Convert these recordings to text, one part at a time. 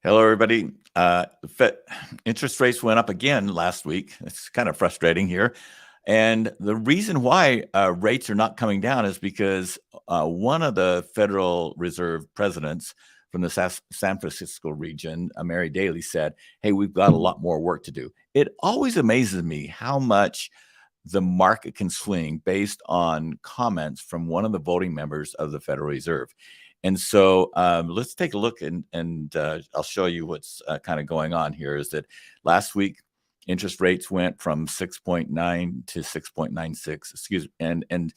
Hello, everybody. The Fed interest rates went up again last week. It's kind of frustrating here. And the reason why rates are not coming down is because one of the Federal Reserve presidents from the San Francisco region, Mary Daly, said, "Hey, we've got a lot more work to do." It always amazes me how much the market can swing based on comments from one of the voting members of the Federal Reserve. And so let's take a look, and I'll show you what's kind of going on here. Is that last week interest rates went from 6.9 to 6.96. Excuse me, and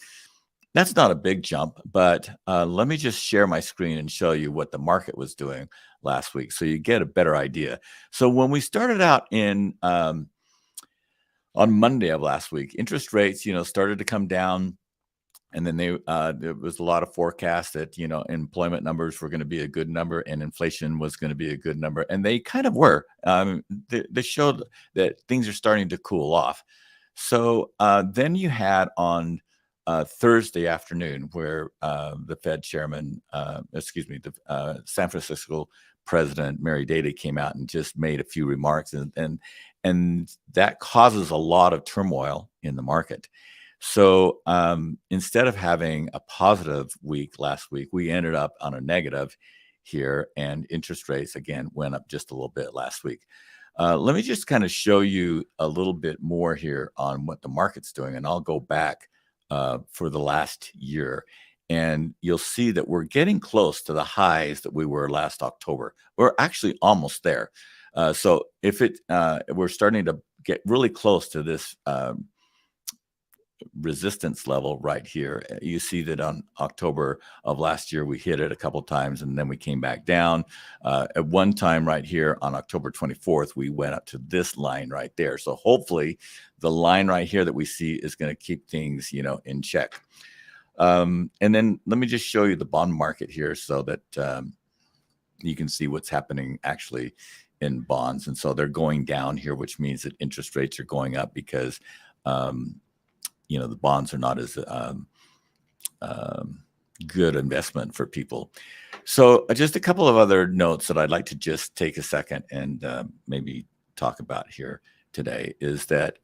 that's not a big jump, but let me just share my screen and show you what the market was doing last week, so you get a better idea. So when we started out in on Monday of last week, interest rates, started to come down. And then there was a lot of forecasts that, employment numbers were going to be a good number and inflation was going to be a good number. And they kind of were. They showed that things are starting to cool off. So then you had on Thursday afternoon where the Fed chairman, the San Francisco president, Mary Daly, came out and just made a few remarks. And that causes a lot of turmoil in the market. So instead of having a positive week last week, we ended up on a negative here, and interest rates again went up just a little bit last week. Let me just kind of show you a little bit more here on what the market's doing, and I'll go back for the last year, and you'll see that we're getting close to the highs that we were last October. We're actually almost there. So if we're starting to get really close to this resistance level right here. You see that on October of last year, we hit it a couple times and then we came back down. At one time right here on October 24th, we went up to this line right there. So hopefully the line right here that we see is going to keep things, in check. And then let me just show you the bond market here so that you can see what's happening actually in bonds. And so they're going down here, which means that interest rates are going up because the bonds are not as good investment for people. So just a couple of other notes that I'd like to just take a second and maybe talk about here today is that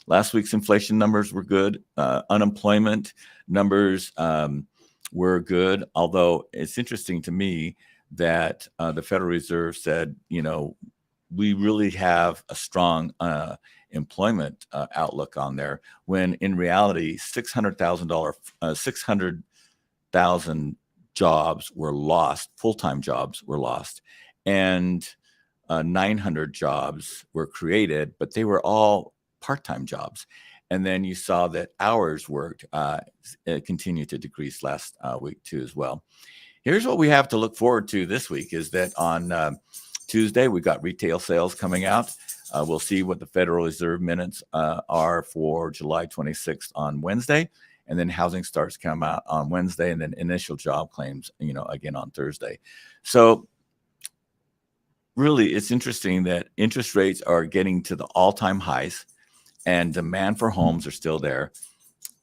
last week's inflation numbers were good. Unemployment numbers were good, although it's interesting to me that the Federal Reserve said, we really have a strong employment outlook on there, when in reality 600,000 jobs were lost, full-time jobs were lost, and 900 jobs were created, but they were all part-time jobs. And then you saw that hours worked continued to decrease last week too as well. Here's what we have to look forward to this week is that on Tuesday, we've got retail sales coming out. We'll see what the Federal Reserve minutes are for July 26th on Wednesday. And then housing starts come out on Wednesday, and then initial job claims, again on Thursday. So really, it's interesting that interest rates are getting to the all-time highs and demand for homes are still there.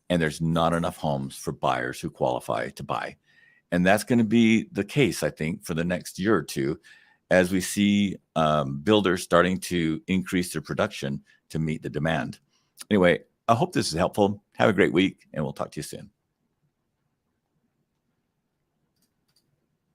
And there's not enough homes for buyers who qualify to buy. And that's going to be the case, I think, for the next year or two, as we see builders starting to increase their production to meet the demand. Anyway, I hope this is helpful. Have a great week, and we'll talk to you soon.